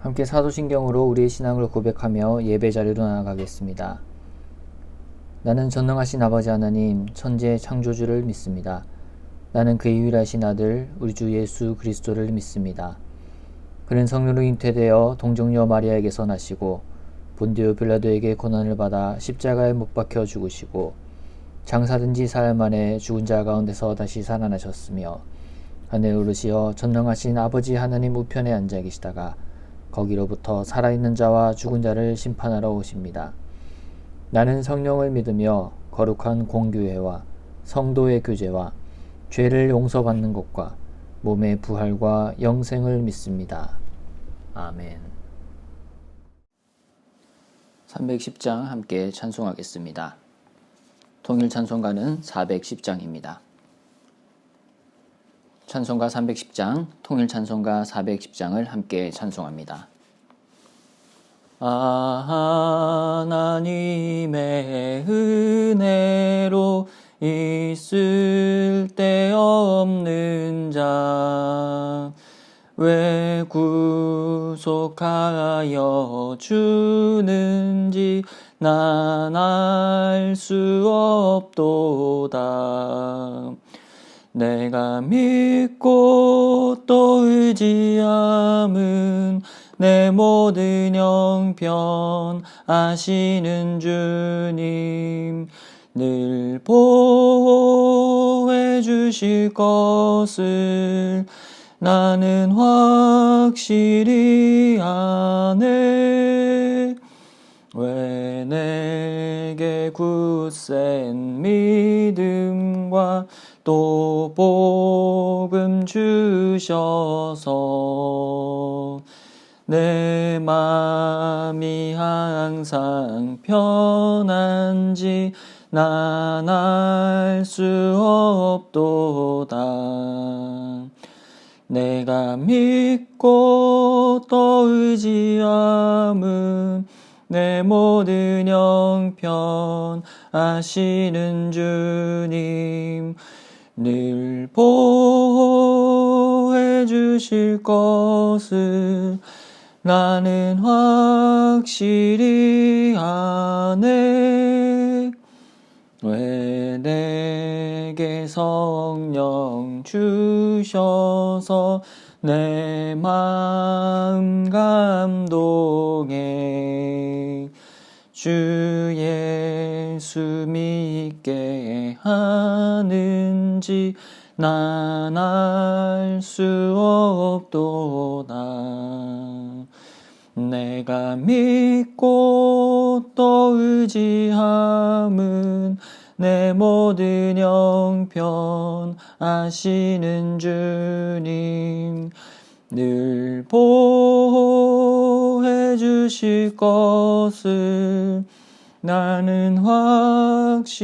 함께 사도신경으로 우리의 신앙을 고백하며 예배 자리로 나아가겠습니다. 나는 전능하신 아버지 하나님, 천지의 창조주를 믿습니다. 나는 그의 유일하신 아들, 우리 주 예수 그리스도를 믿습니다. 그는 성령으로 잉태되어 동정녀 마리아에게서 나시고 본디오 빌라도에게 고난을 받아 십자가에 못 박혀 죽으시고 장사된 지 사흘 만에 죽은 자 가운데서 다시 살아나셨으며 하늘에 오르시어 전능하신 아버지 하나님 우편에 앉아 계시다가 거기로부터 살아있는 자와 죽은 자를 심판하러 오십니다. 나는 성령을 믿으며 거룩한 공교회와 성도의 교제와 죄를 용서받는 것과 몸의 부활과 영생을 믿습니다. 아멘. 310장 함께 찬송하겠습니다. 통일 찬송가는 410장입니다. 찬송가 310장, 통일 찬송가 410장을 함께 찬송합니다. 하나님의 은혜로 있을 데 없는 자, 왜 구속하여 주는지 난 알 수 없도다. 내가 믿고 또 의지함은 내 모든 형편 아시는 주님, 늘 보호해 주실 것을 나는 확실히 아네. 왜 내게 굳센 믿음과 또 복음 주셔서 내 맘이 항상 편한지 난 알 수 없도다. 내가 믿고 또 의지함은 내 모든 형편 아시는 주님, 늘 보호해 주실 것을 나는 확실히 아네. 왜 내게 성령 주셔서 내 마음 감동해 주 예수 믿게 하는지 난 알 수 없도다. 내가 믿고 또 의지함은 내 모든 형편 아시는 주님, 늘 보호해 주실 것을 나는 확실히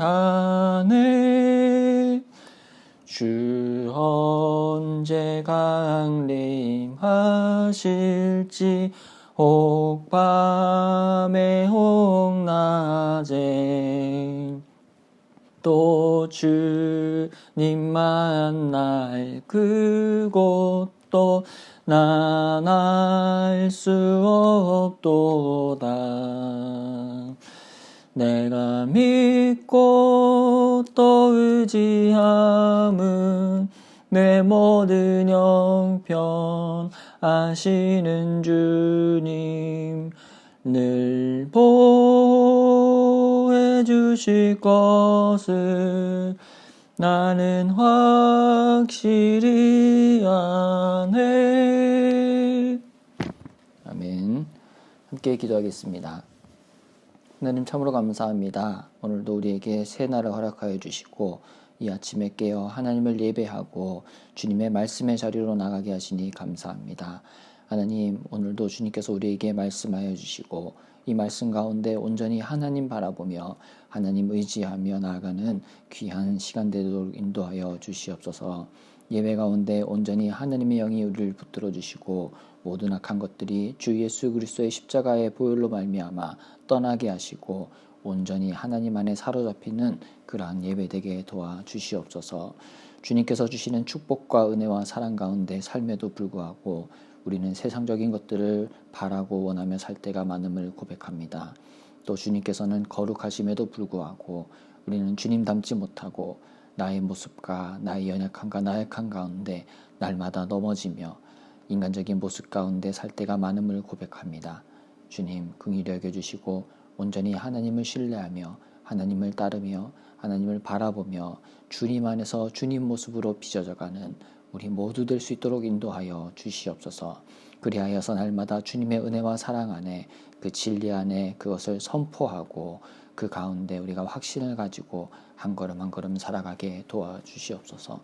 아네. 주 언제 강림하실지 혹 밤에 혹 낮에 또 주님 만날 그곳도 난 알 수 없도다. 내가 믿고 또 의지함은 내 모든 형편 아시는 주님, 늘 보호해 주실 것을 나는 확실히 아네. 아멘. 함께 기도하겠습니다. 하나님 참으로 감사합니다. 오늘도 우리에게 새 날을 허락하여 주시고 이 아침에 깨어 하나님을 예배하고 주님의 말씀의 자리로 나가게 하시니 감사합니다. 하나님, 오늘도 주님께서 우리에게 말씀하여 주시고 이 말씀 가운데 온전히 하나님 바라보며 하나님 의지하며 나아가는 귀한 시간 되도록 인도하여 주시옵소서. 예배 가운데 온전히 하나님의 영이 우리를 붙들어 주시고 모든 악한 것들이 주 예수 그리스도의 십자가의 보혈로 말미암아 떠나게 하시고 온전히 하나님 안에 사로잡히는 그러한 예배되게 도와주시옵소서. 주님께서 주시는 축복과 은혜와 사랑 가운데 삶에도 불구하고 우리는 세상적인 것들을 바라고 원하며 살 때가 많음을 고백합니다. 또 주님께서는 거룩하심에도 불구하고 우리는 주님 닮지 못하고 나의 모습과 나의 연약함과 나약함 가운데 날마다 넘어지며 인간적인 모습 가운데 살 때가 많음을 고백합니다. 주님 긍휼히 여겨주시고 온전히 하나님을 신뢰하며 하나님을 따르며 하나님을 바라보며 주님 안에서 주님 모습으로 빚어져가는 우리 모두 될 수 있도록 인도하여 주시옵소서. 그리하여서 날마다 주님의 은혜와 사랑 안에 그 진리 안에 그것을 선포하고 그 가운데 우리가 확신을 가지고 한 걸음 한 걸음 살아가게 도와주시옵소서.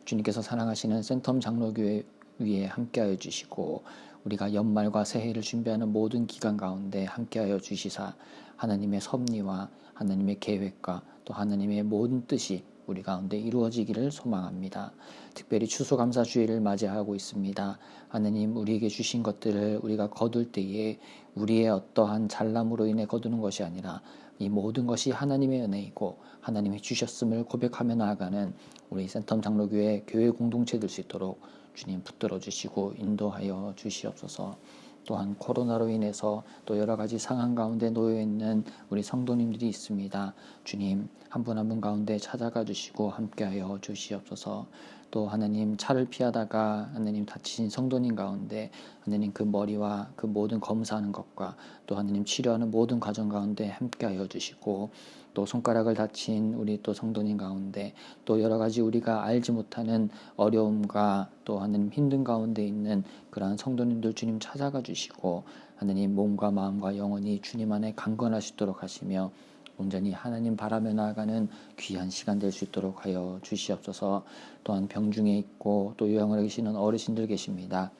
주님께서 사랑하시는 센텀 장로교회 위에 함께하여 주시고 우리가 연말과 새해를 준비하는 모든 기간 가운데 함께하여 주시사 하나님의 섭리와 하나님의 계획과 또 하나님의 모든 뜻이 우리 가운데 이루어지기를 소망합니다. 특별히 추수감사주일을 맞이하고 있습니다. 하나님 우리에게 주신 것들을 우리가 거둘 때에 우리의 어떠한 잘남으로 인해 거두는 것이 아니라 이 모든 것이 하나님의 은혜이고 하나님이 주셨음을 고백하며 나아가는 우리 센텀 장로교회 교회 공동체 될 수 있도록 주님 붙들어 주시고 인도하여 주시옵소서. 또한 코로나로 인해서 또 여러 가지 상황 가운데 놓여 있는 우리 성도님들이 있습니다. 주님 한 분 한 분 가운데 찾아가 주시고 함께하여 주시옵소서. 또 하나님 차를 피하다가 하나님 다치신 성도님 가운데 하나님 그 머리와 그 모든 검사하는 것과 또 하나님 치료하는 모든 과정 가운데 함께하여 주시고 또 손가락을 다친 우리 또 성도님 가운데 또 여러 가지 우리가 알지 못하는 어려움과 또 하나님 힘든 가운데 있는 그러한 성도님들 주님 찾아가 주시고 하나님 몸과 마음과 영혼이 주님 안에 강건하시도록 하시며 온전히 하나님 바라며 나아가는 귀한 시간 될 수 있도록 하여 주시옵소서. 또한 병중에 있고 또 요양원에 계시는 어르신들 계십니다.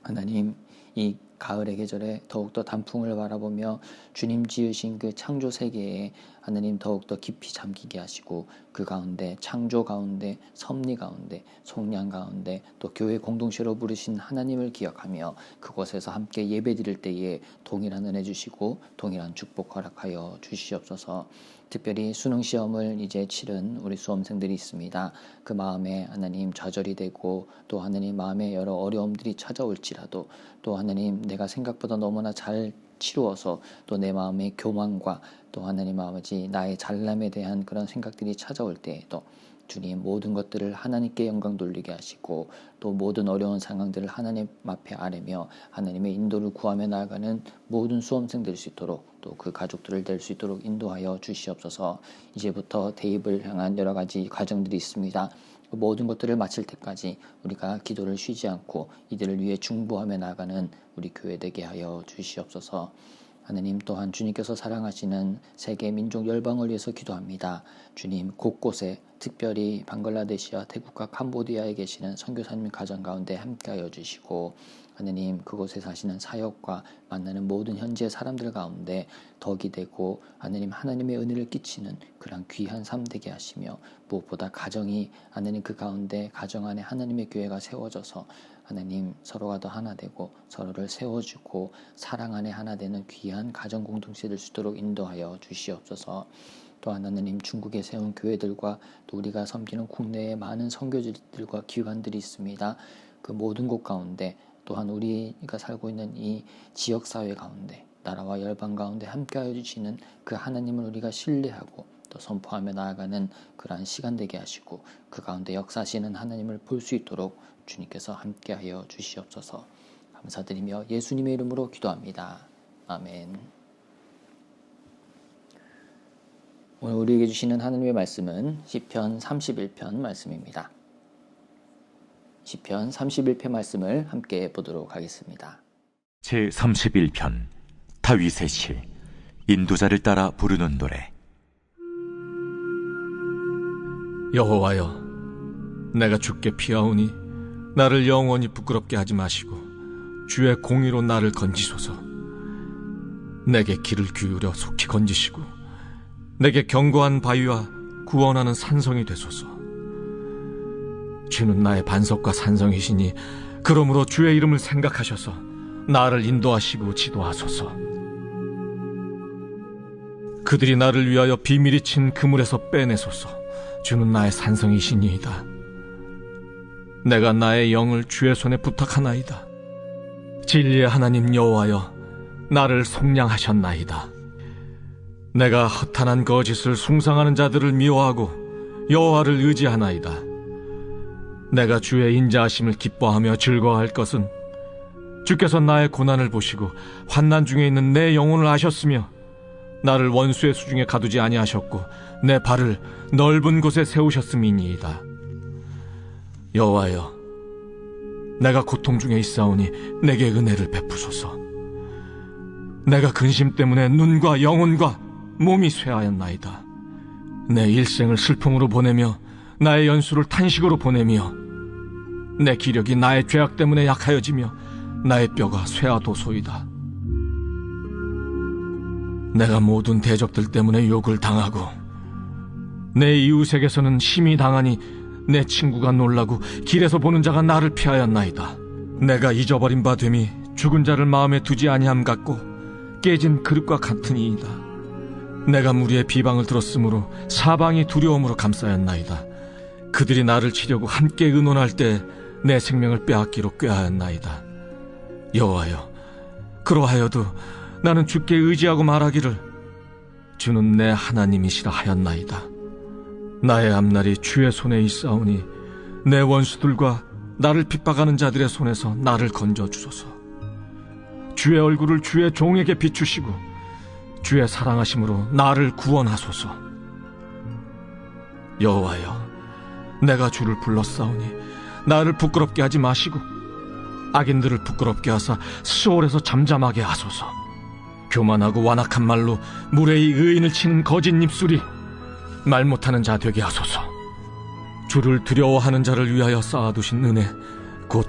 하나님 이 가을의 계절에 더욱더 단풍을 바라보며 주님 지으신 그 창조 세계에 하나님 더욱더 깊이 잠기게 하시고 그 가운데 창조 가운데 섭리 가운데 속량 가운데 또 교회 공동체로 부르신 하나님을 기억하며 그곳에서 함께 예배드릴 때에 동일한 은혜 주시고 동일한 축복 허락하여 주시옵소서. 특별히 수능시험을 이제 치른 우리 수험생들이 있습니다. 그 마음에 하나님 좌절이 되고 또 하나님 마음에 여러 어려움들이 찾아올지라도 또 하나님 내가 생각보다 너무나 잘 치루어서 또 내 마음의 교만과 또 하나님 아버지 나의 잘남에 대한 그런 생각들이 찾아올 때에도 주님 모든 것들을 하나님께 영광 돌리게 하시고 또 모든 어려운 상황들을 하나님 앞에 아뢰며 하나님의 인도를 구하며 나아가는 모든 수험생 될 수 있도록 또 그 가족들을 될 수 있도록 인도하여 주시옵소서. 이제부터 대입을 향한 여러 가지 과정들이 있습니다. 모든 것들을 마칠 때까지 우리가 기도를 쉬지 않고 이들을 위해 중보하며 나아가는 우리 교회 되게 하여 주시옵소서. 하나님 또한 주님께서 사랑하시는 세계 민족 열방을 위해서 기도합니다. 주님 곳곳에 특별히 방글라데시와 태국과 캄보디아에 계시는 선교사님 가정 가운데 함께하여 주시고 하나님 그곳에 사시는 사역과 만나는 모든 현지의 사람들 가운데 덕이 되고 하나님의 은혜를 끼치는 그런 귀한 삶 되게 하시며 무엇보다 가정이 하나님 그 가운데 가정 안에 하나님의 교회가 세워져서 하나님 서로가 더 하나 되고 서로를 세워주고 사랑 안에 하나 되는 귀한 가정 공동체 될 수 있도록 인도하여 주시옵소서. 또한 하나님 중국에 세운 교회들과 또 우리가 섬기는 국내의 많은 선교지들과 기관들이 있습니다. 그 모든 곳 가운데 또한 우리가 살고 있는 이 지역사회 가운데 나라와 열방 가운데 함께하여 주시는 그 하나님을 우리가 신뢰하고 또 선포하며 나아가는 그러한 시간 되게 하시고 그 가운데 역사하시는 하나님을 볼 수 있도록 주님께서 함께하여 주시옵소서. 감사드리며 예수님의 이름으로 기도합니다. 아멘. 오늘 우리에게 주시는 하나님의 말씀은 시편 31편 말씀입니다. 시편 31편 말씀을 함께 보도록 하겠습니다. 제31편 다윗의 시 인도자를 따라 부르는 노래. 여호와여, 내가 주께 피하오니 나를 영원히 부끄럽게 하지 마시고 주의 공의로 나를 건지소서. 내게 귀를 기울여 속히 건지시고 내게 견고한 바위와 구원하는 산성이 되소서. 주는 나의 반석과 산성이시니 그러므로 주의 이름을 생각하셔서 나를 인도하시고 지도하소서. 그들이 나를 위하여 비밀이 친 그물에서 빼내소서. 주는 나의 산성이시니이다. 내가 나의 영을 주의 손에 부탁하나이다. 진리의 하나님 여호와여, 나를 속량하셨나이다. 내가 허탄한 거짓을 숭상하는 자들을 미워하고 여호와를 의지하나이다. 내가 주의 인자하심을 기뻐하며 즐거워할 것은 주께서 나의 고난을 보시고 환난 중에 있는 내 영혼을 아셨으며 나를 원수의 수중에 가두지 아니하셨고 내 발을 넓은 곳에 세우셨음이니이다. 여호와여, 내가 고통 중에 있사오니 내게 은혜를 베푸소서. 내가 근심 때문에 눈과 영혼과 몸이 쇠하였나이다. 내 일생을 슬픔으로 보내며 나의 연수를 탄식으로 보내며 내 기력이 나의 죄악 때문에 약하여지며 나의 뼈가 쇠하도소이다. 내가 모든 대적들 때문에 욕을 당하고 내 이웃에게서는 심히 당하니 내 친구가 놀라고 길에서 보는 자가 나를 피하였나이다. 내가 잊어버린 바 됨이 죽은 자를 마음에 두지 아니함 같고 깨진 그릇과 같으니이다. 내가 무리의 비방을 들었으므로 사방이 두려움으로 감싸였나이다. 그들이 나를 치려고 함께 의논할 때 내 생명을 빼앗기로 꾀하였나이다. 여호와여, 그러하여도 나는 주께 의지하고 말하기를 주는 내 하나님이시라 하였나이다. 나의 앞날이 주의 손에 있사오니 내 원수들과 나를 핍박하는 자들의 손에서 나를 건져주소서. 주의 얼굴을 주의 종에게 비추시고 주의 사랑하심으로 나를 구원하소서. 여호와여, 내가 주를 불렀사오니 나를 부끄럽게 하지 마시고 악인들을 부끄럽게 하사 수월에서 잠잠하게 하소서. 교만하고 완악한 말로 무례히 의인을 치는 거짓 입술이 말 못하는 자 되게 하소서. 주를 두려워하는 자를 위하여 쌓아두신 은혜, 곧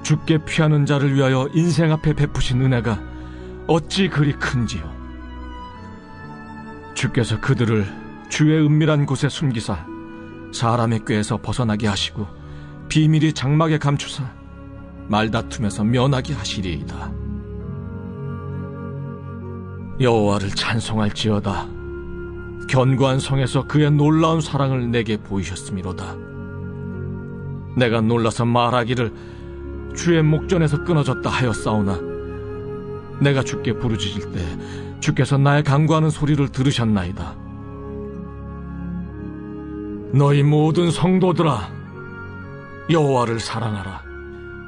주께 피하는 자를 위하여 인생 앞에 베푸신 은혜가 어찌 그리 큰지요. 주께서 그들을 주의 은밀한 곳에 숨기사 사람의 꾀에서 벗어나게 하시고 비밀이 장막에 감추사 말다툼에서 면하게 하시리이다. 여호와를 찬송할지어다. 견고한 성에서 그의 놀라운 사랑을 내게 보이셨음이로다. 내가 놀라서 말하기를 주의 목전에서 끊어졌다 하였사오나 내가 주께 부르짖을 때 주께서 나의 간구하는 소리를 들으셨나이다. 너희 모든 성도들아, 여호와를 사랑하라.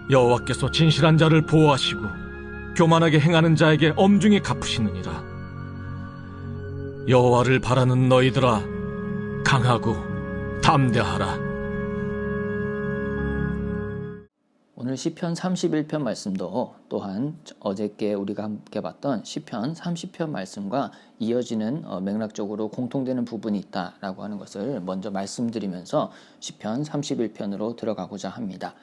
여호와께서 진실한 자를 보호하시고 교만하게 행하는 자에게 엄중히 갚으시느니라. 여호와를 바라는 너희들아, 강하고 담대하라. 오늘 시편 31편 말씀도 또한 어저께 우리가 함께 봤던 시편 30편 말씀과 이어지는 맥락적으로 공통되는 부분이 있다라고 하는 것을 먼저 말씀드리면서 시편 31편으로 들어가고자 합니다.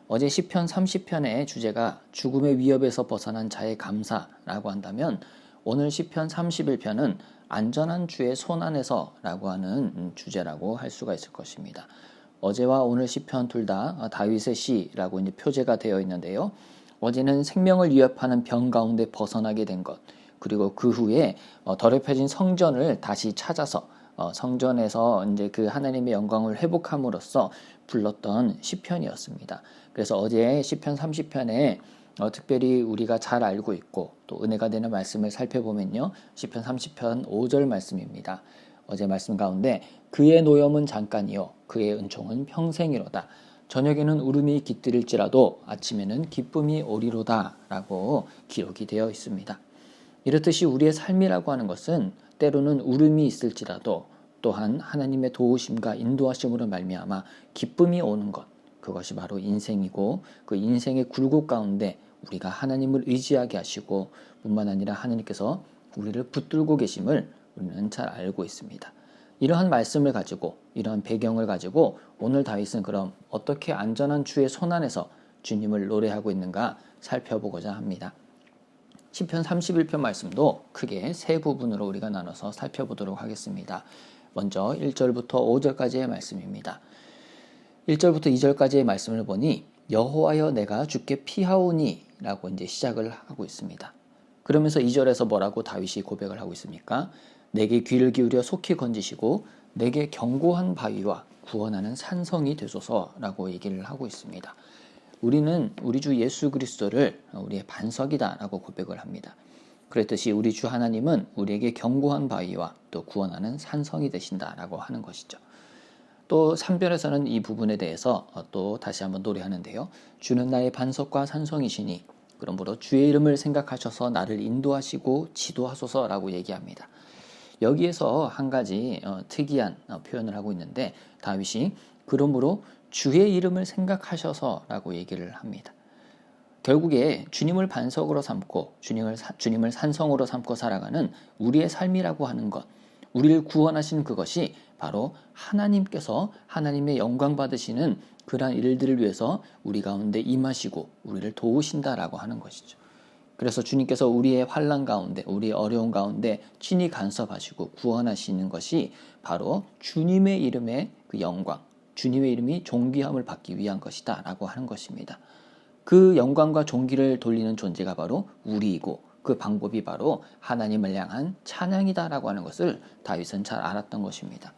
어제 시편 30편의 주제가 죽음의 위협에서 벗어난 자의 감사라고 한다면 오늘 시편 31편은 안전한 주의 손 안에서라고 하는 주제라고 할 수가 있을 것입니다. 어제와 오늘 시편 둘 다 다윗의 시라고 이제 표제가 되어 있는데요. 어제는 생명을 위협하는 병 가운데 벗어나게 된 것, 그리고 그 후에 더럽혀진 성전을 다시 찾아서 성전에서 이제 그 하나님의 영광을 회복함으로써 불렀던 시편이었습니다. 그래서 어제 시편 30편에 특별히 우리가 잘 알고 있고 또 은혜가 되는 말씀을 살펴보면요. 시편 30편 5절 말씀입니다. 어제 말씀 가운데 그의 노염은 잠깐이요 그의 은총은 평생이로다. 저녁에는 울음이 깃들일지라도 아침에는 기쁨이 오리로다 라고 기록이 되어 있습니다. 이렇듯이 우리의 삶이라고 하는 것은 때로는 울음이 있을지라도 또한 하나님의 도우심과 인도하심으로 말미암아 기쁨이 오는 것, 그것이 바로 인생이고 그 인생의 굴곡 가운데 우리가 하나님을 의지하게 하시고 뿐만 아니라 하나님께서 우리를 붙들고 계심을 우리는 잘 알고 있습니다. 이러한 말씀을 가지고 이러한 배경을 가지고 오늘 다윗은 그럼 어떻게 안전한 주의 손 안에서 주님을 노래하고 있는가 살펴보고자 합니다. 시편 31편 말씀도 크게 세 부분으로 우리가 나눠서 살펴보도록 하겠습니다. 먼저 1절부터 5절까지의 말씀입니다. 1절부터 2절까지의 말씀을 보니 여호와여 내가 주께 피하오니 라고 이제 시작을 하고 있습니다. 그러면서 2절에서 뭐라고 다윗이 고백을 하고 있습니까? 내게 귀를 기울여 속히 건지시고 내게 견고한 바위와 구원하는 산성이 되소서라고 얘기를 하고 있습니다. 우리는 우리 주 예수 그리스도를 우리의 반석이다라고 고백을 합니다. 그랬듯이 우리 주 하나님은 우리에게 견고한 바위와 또 구원하는 산성이 되신다라고 하는 것이죠. 또 3절에서는 이 부분에 대해서 또 다시 한번 노래하는데요. 주는 나의 반석과 산성이시니 그러므로 주의 이름을 생각하셔서 나를 인도하시고 지도하소서라고 얘기합니다. 여기에서 한 가지 특이한 표현을 하고 있는데 다윗이 그러므로 주의 이름을 생각하셔서라고 얘기를 합니다. 결국에 주님을 반석으로 삼고 주님을 산성으로 삼고 살아가는 우리의 삶이라고 하는 것, 우리를 구원하신 그것이 바로 하나님께서 하나님의 영광 받으시는 그러한 일들을 위해서 우리 가운데 임하시고 우리를 도우신다라고 하는 것이죠. 그래서 주님께서 우리의 환난 가운데, 우리의 어려운 가운데 친히 간섭하시고 구원하시는 것이 바로 주님의 이름의 그 영광, 주님의 이름이 존귀함을 받기 위한 것이다 라고 하는 것입니다. 그 영광과 존귀를 돌리는 존재가 바로 우리이고 그 방법이 바로 하나님을 향한 찬양이다라고 하는 것을 다윗은 잘 알았던 것입니다.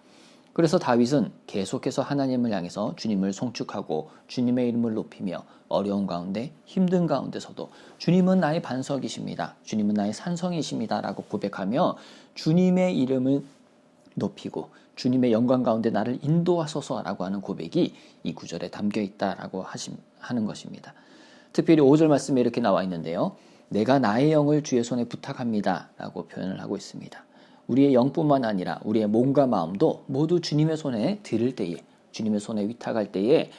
그래서 다윗은 계속해서 하나님을 향해서 주님을 송축하고 주님의 이름을 높이며 어려운 가운데 힘든 가운데서도 주님은 나의 반석이십니다. 주님은 나의 산성이십니다. 라고 고백하며 주님의 이름을 높이고 주님의 영광 가운데 나를 인도하소서라고 하는 고백이 이 구절에 담겨 있다라고 하는 것입니다. 특별히 5절 말씀에 이렇게 나와 있는데요. 내가 나의 영을 주의 손에 부탁합니다. 라고 표현을 하고 있습니다. 우리의 영뿐만 아니라 우리의 몸과 마음도 모두 주님의 손에 드릴 때에, 주님의 손에 위탁할 때에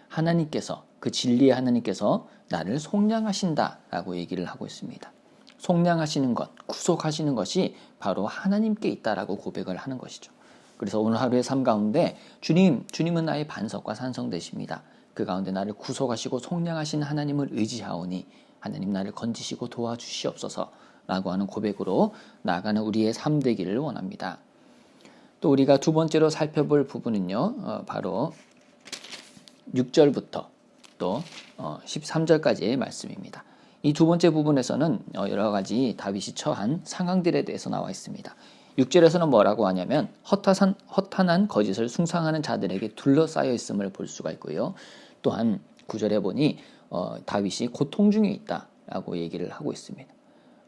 하나님께서, 그 진리의 하나님께서 나를 속량하신다라고 얘기를 하고 있습니다. 속량하시는 것, 구속하시는 것이 바로 하나님께 있다라고 고백을 하는 것이죠. 그래서 오늘 하루의 삶 가운데 주님은 나의 반석과 산성 되십니다. 그 가운데 나를 구속하시고 속량하신 하나님을 의지하오니 하나님 나를 건지시고 도와주시옵소서 라고 하는 고백으로 나아가는 우리의 삶 되기를 원합니다. 또 우리가 두 번째로 살펴볼 부분은요. 바로 6절부터 또 13절까지의 말씀입니다. 이 두 번째 부분에서는 여러 가지 다윗이 처한 상황들에 대해서 나와 있습니다. 6절에서는 뭐라고 하냐면 허탄한 거짓을 숭상하는 자들에게 둘러싸여 있음을 볼 수가 있고요. 또한 9절에 보니 다윗이 고통 중에 있다라고 얘기를 하고 있습니다.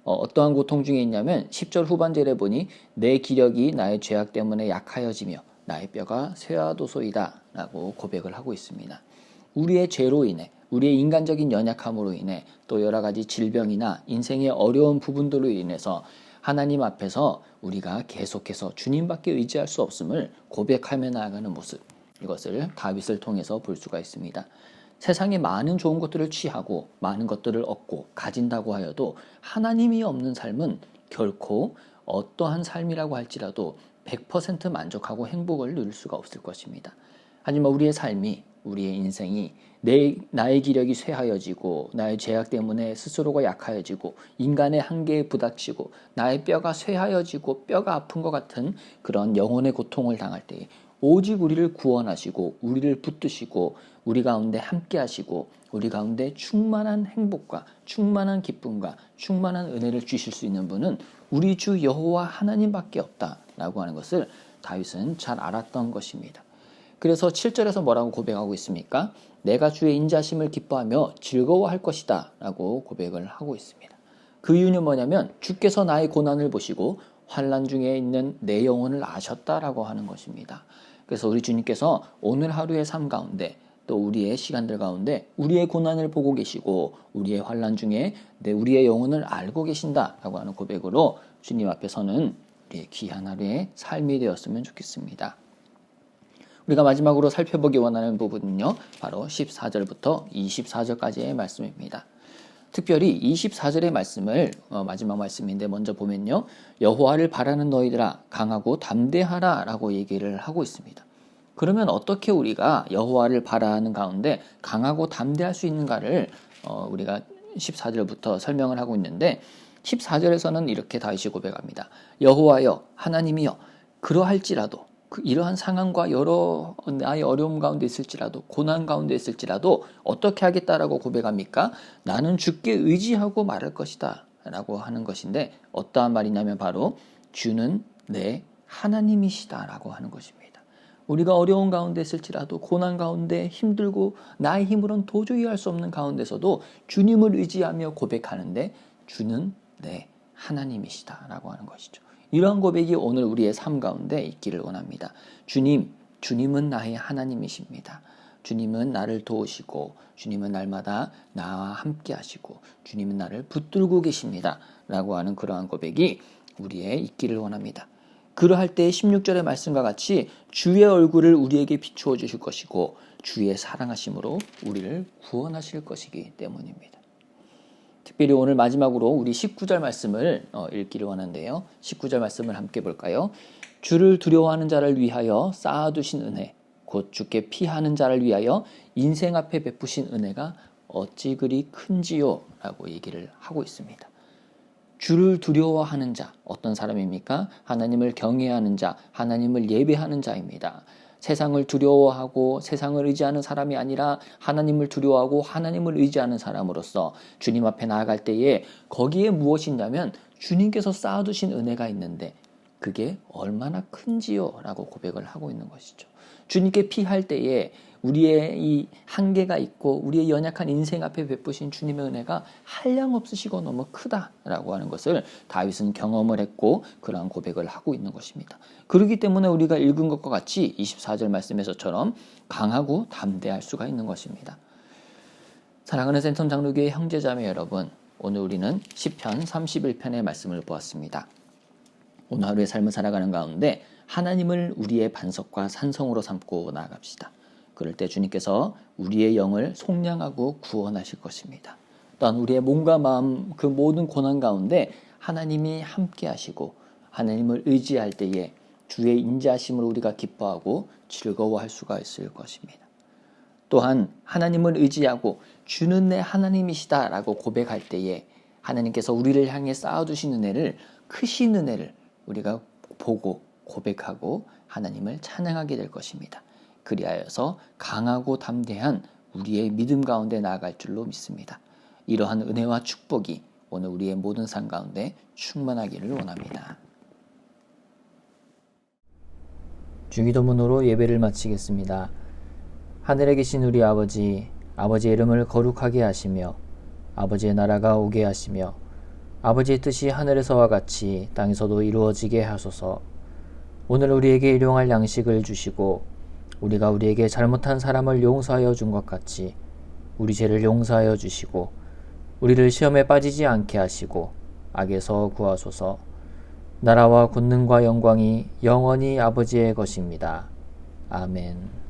어떠한 고통 중에 있냐면 10절 후반절에 보니 내 기력이 나의 죄악 때문에 약하여지며 나의 뼈가 쇠하도소이다 라고 고백을 하고 있습니다. 우리의 죄로 인해, 우리의 인간적인 연약함으로 인해 또 여러 가지 질병이나 인생의 어려운 부분들로 인해서 하나님 앞에서 우리가 계속해서 주님밖에 의지할 수 없음을 고백하며 나아가는 모습, 이것을 다윗을 통해서 볼 수가 있습니다. 세상에 많은 좋은 것들을 취하고 많은 것들을 얻고 가진다고 하여도 하나님이 없는 삶은 결코 어떠한 삶이라고 할지라도 100% 만족하고 행복을 누릴 수가 없을 것입니다. 하지만 우리의 삶이, 우리의 인생이 나의 기력이 쇠하여지고 나의 죄악 때문에 스스로가 약하여지고 인간의 한계에 부닥치고 나의 뼈가 쇠하여지고 뼈가 아픈 것 같은 그런 영혼의 고통을 당할 때에 오직 우리를 구원하시고 우리를 붙드시고 우리 가운데 함께 하시고 우리 가운데 충만한 행복과 충만한 기쁨과 충만한 은혜를 주실 수 있는 분은 우리 주 여호와 하나님밖에 없다라고 하는 것을 다윗은 잘 알았던 것입니다. 그래서 7절에서 뭐라고 고백하고 있습니까? 내가 주의 인자심을 기뻐하며 즐거워할 것이다 라고 고백을 하고 있습니다. 그 이유는 뭐냐면 주께서 나의 고난을 보시고 환난 중에 있는 내 영혼을 아셨다라고 하는 것입니다. 그래서 우리 주님께서 오늘 하루의 삶 가운데 또 우리의 시간들 가운데 우리의 고난을 보고 계시고 우리의 환난 중에 우리의 영혼을 알고 계신다라고 하는 고백으로 주님 앞에서는 우리의 귀한 하루의 삶이 되었으면 좋겠습니다. 우리가 마지막으로 살펴보기 원하는 부분은요. 바로 14절부터 24절까지의 말씀입니다. 특별히 24절의 말씀을 마지막 말씀인데 먼저 보면요. 여호와를 바라는 너희들아 강하고 담대하라 라고 얘기를 하고 있습니다. 그러면 어떻게 우리가 여호와를 바라는 가운데 강하고 담대할 수 있는가를 우리가 14절부터 설명을 하고 있는데 14절에서는 이렇게 다윗이 고백합니다. 여호와여 하나님이여 그러할지라도 이러한 상황과 여러 나의 어려움 가운데 있을지라도 고난 가운데 있을지라도 어떻게 하겠다라고 고백합니까? 나는 주께 의지하고 말할 것이다 라고 하는 것인데 어떠한 말이냐면 바로 주는 내 하나님이시다 라고 하는 것입니다. 우리가 어려운 가운데 있을지라도 고난 가운데 힘들고 나의 힘으로는 도저히 할 수 없는 가운데서도 주님을 의지하며 고백하는데 주는 내 하나님이시다라고 하는 것이죠. 이러한 고백이 오늘 우리의 삶 가운데 있기를 원합니다. 주님은 나의 하나님이십니다. 주님은 나를 도우시고 주님은 날마다 나와 함께 하시고 주님은 나를 붙들고 계십니다. 라고 하는 그러한 고백이 우리의 있기를 원합니다. 그러할 때 16절의 말씀과 같이 주의 얼굴을 우리에게 비추어 주실 것이고 주의 사랑하심으로 우리를 구원하실 것이기 때문입니다. 특별히 오늘 마지막으로 우리 19절 말씀을 읽기를 원하는데요. 19절 말씀을 함께 볼까요? 주를 두려워하는 자를 위하여 쌓아두신 은혜, 곧 주께 피하는 자를 위하여 인생 앞에 베푸신 은혜가 어찌 그리 큰지요? 라고 얘기를 하고 있습니다. 주를 두려워하는 자, 어떤 사람입니까? 하나님을 경외하는 자, 하나님을 예배하는 자입니다. 세상을 두려워하고 세상을 의지하는 사람이 아니라 하나님을 두려워하고 하나님을 의지하는 사람으로서 주님 앞에 나아갈 때에 거기에 무엇이 있냐면 주님께서 쌓아두신 은혜가 있는데 그게 얼마나 큰지요? 라고 고백을 하고 있는 것이죠. 주님께 피할 때에 우리의 이 한계가 있고 우리의 연약한 인생 앞에 베푸신 주님의 은혜가 한량없으시고 너무 크다라고 하는 것을 다윗은 경험을 했고 그러한 고백을 하고 있는 것입니다. 그렇기 때문에 우리가 읽은 것과 같이 24절 말씀에서처럼 강하고 담대할 수가 있는 것입니다. 사랑하는 센텀 장로교회 형제자매 여러분, 오늘 우리는 시편 31편의 말씀을 보았습니다. 오늘 하루의 삶을 살아가는 가운데 하나님을 우리의 반석과 산성으로 삼고 나아갑시다. 그럴 때 주님께서 우리의 영을 속량하고 구원하실 것입니다. 또한 우리의 몸과 마음 그 모든 고난 가운데 하나님이 함께 하시고 하나님을 의지할 때에 주의 인자하심을 우리가 기뻐하고 즐거워할 수가 있을 것입니다. 또한 하나님을 의지하고 주는 내 하나님이시다라고 고백할 때에 하나님께서 우리를 향해 쌓아두신 은혜를, 크신 은혜를 우리가 보고 고백하고 하나님을 찬양하게 될 것입니다. 그리하여서 강하고 담대한 우리의 믿음 가운데 나아갈 줄로 믿습니다. 이러한 은혜와 축복이 오늘 우리의 모든 삶 가운데 충만하기를 원합니다. 주기도문으로 예배를 마치겠습니다. 하늘에 계신 우리 아버지, 아버지의 이름을 거룩하게 하시며 아버지의 나라가 오게 하시며 아버지의 뜻이 하늘에서와 같이 땅에서도 이루어지게 하소서. 오늘 우리에게 일용할 양식을 주시고 우리가 우리에게 잘못한 사람을 용서하여 준 것 같이 우리 죄를 용서하여 주시고 우리를 시험에 빠지지 않게 하시고 악에서 구하소서. 나라와 권능과 영광이 영원히 아버지의 것입니다. 아멘.